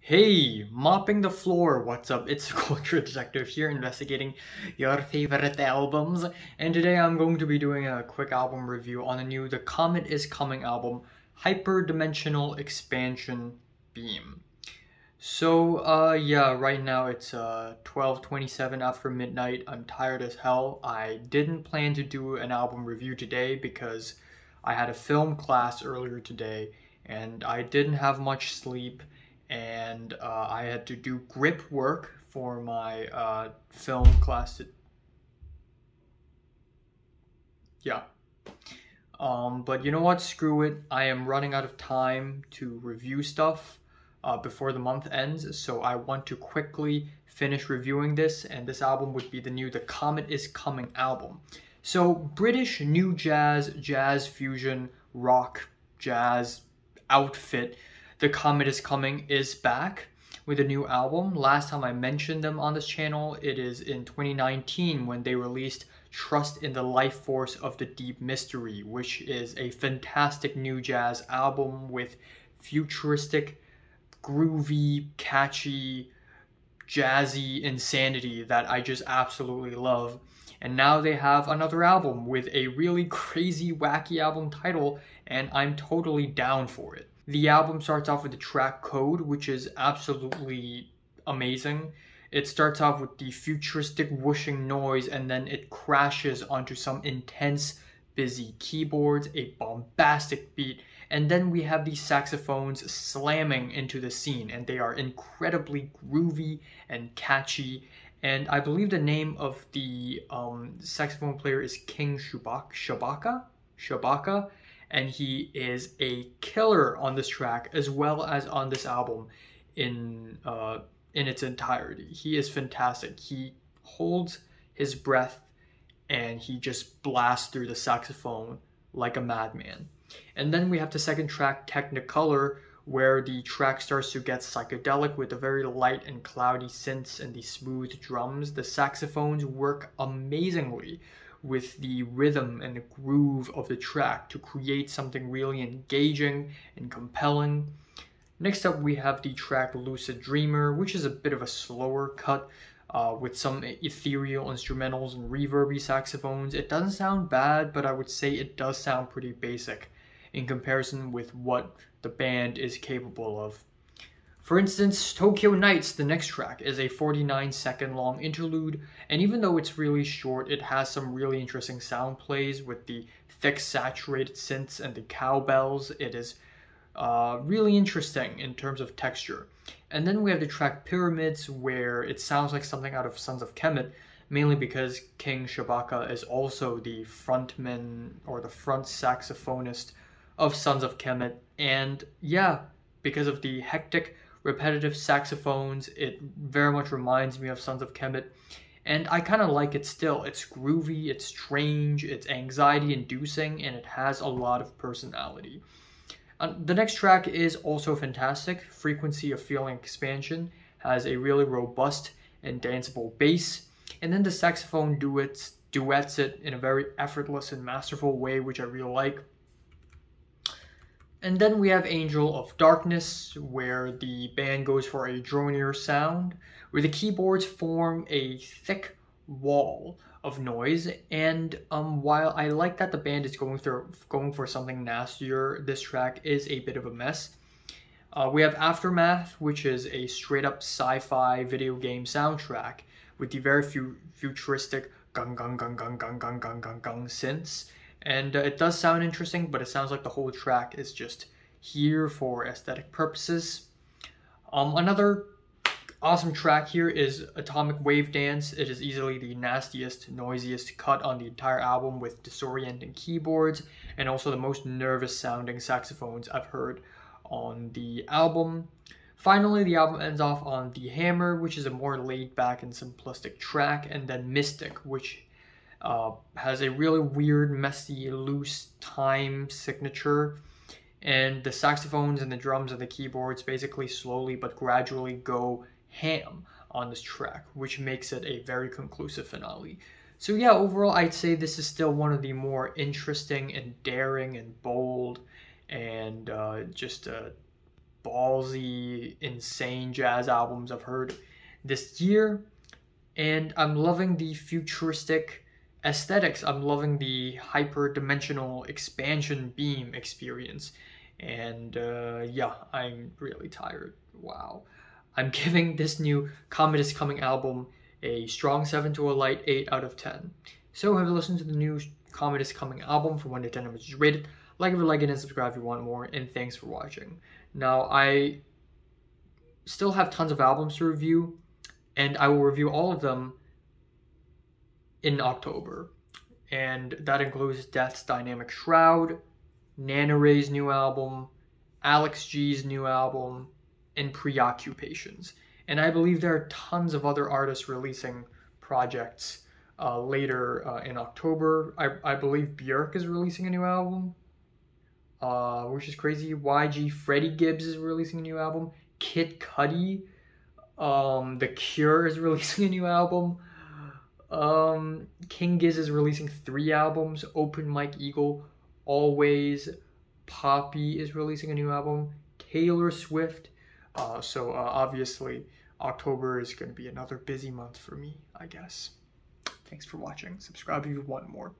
Hey, mopping the floor, what's up? It's the Culture Detective here investigating your favorite albums. And today I'm going to be doing a quick album review on the new The Comet is Coming album, Hyperdimensional Expansion Beam. So, right now it's 12:27 after midnight. I'm tired as hell. I didn't plan to do an album review today because I had a film class earlier today and I didn't have much sleep and I had to do grip work for my film class. Yeah. But you know what? Screw it. I am running out of time to review stuff before the month ends, so I want to quickly finish reviewing this, and this album would be the new The Comet is Coming album. So, British new jazz fusion, rock, jazz outfit, The Comet is Coming is back with a new album. Last time I mentioned them on this channel, it is in 2019 when they released Trust in the Life Force of the Deep Mystery, which is a fantastic new jazz album with futuristic, groovy, catchy, jazzy insanity that I just absolutely love. And now they have another album with a really crazy, wacky album title, and I'm totally down for it. The album starts off with the track Code, which is absolutely amazing. It starts off with the futuristic whooshing noise, and then it crashes onto some intense, busy keyboards, a bombastic beat, and then we have these saxophones slamming into the scene, and they are incredibly groovy and catchy. And I believe the name of the saxophone player is King Shabaka, and he is a killer on this track as well as on this album in its entirety. He is fantastic. He holds his breath and he just blasts through the saxophone like a madman. And then we have the second track, Technicolour, where the track starts to get psychedelic with the very light and cloudy synths and the smooth drums. The saxophones work amazingly with the rhythm and the groove of the track to create something really engaging and compelling. Next up, we have the track Lucid Dreamer, which is a bit of a slower cut with some ethereal instrumentals and reverby saxophones. It doesn't sound bad, but I would say it does sound pretty basic in comparison with what the band is capable of. For instance, Tokyo Nights, the next track, is a 49-second long interlude, and even though it's really short, it has some really interesting sound plays with the thick saturated synths and the cowbells. It is really interesting in terms of texture. And then we have the track Pyramids, where it sounds like something out of Sons of Kemet, mainly because King Shabaka is also the frontman or the front saxophonist of Sons of Kemet. And yeah, because of the hectic, repetitive saxophones, it very much reminds me of Sons of Kemet. And I kind of like it still. It's groovy, it's strange, it's anxiety-inducing, and it has a lot of personality. The next track is also fantastic. Frequency of Feeling Expansion has a really robust and danceable bass. And then the saxophone duets it in a very effortless and masterful way, which I really like. And then we have Angel of Darkness, where the band goes for a dronier sound, where the keyboards form a thick wall of noise. And while I like that the band is going for something nastier, this track is a bit of a mess. We have Aftermath, which is a straight up sci-fi video game soundtrack with the very futuristic gung gung gung gung gung gung gung gung gung synths. And it does sound interesting, but it sounds like the whole track is just here for aesthetic purposes. Another awesome track here is Atomic Wave Dance. It is easily the nastiest, noisiest cut on the entire album with disorienting keyboards and also the most nervous sounding saxophones I've heard on the album. Finally, the album ends off on The Hammer, which is a more laid back and simplistic track, and then Mystic, which has a really weird, messy, loose time signature, and the saxophones and the drums and the keyboards basically slowly but gradually go ham on this track, which makes it a very conclusive finale. So yeah, overall I'd say this is still one of the more interesting and daring and bold and just ballsy, insane jazz albums I've heard this year. And I'm loving the futuristic aesthetics. I'm loving the hyper-dimensional expansion beam experience. And yeah, I'm really tired. Wow. I'm giving this new Comet is Coming album a strong 7 to a light 8 out of 10. So have you listened to the new Comet is Coming album from 1 to 10, how much you rated? Like if you like it and subscribe if you want more, and thanks for watching. Now, I still have tons of albums to review, and I will review all of them in October. And that includes Death's Dynamic Shroud, Nana Ray's new album, Alex G's new album, and Preoccupations. And I believe there are tons of other artists releasing projects later in October. I believe Björk is releasing a new album, which is crazy. YG Freddie Gibbs is releasing a new album. Kid Cudi, The Cure is releasing a new album. King Giz is releasing 3 albums. Open Mike Eagle, Always, Poppy is releasing a new album. Taylor Swift. So obviously October is going to be another busy month for me, I guess. Thanks for watching. Subscribe if you want more.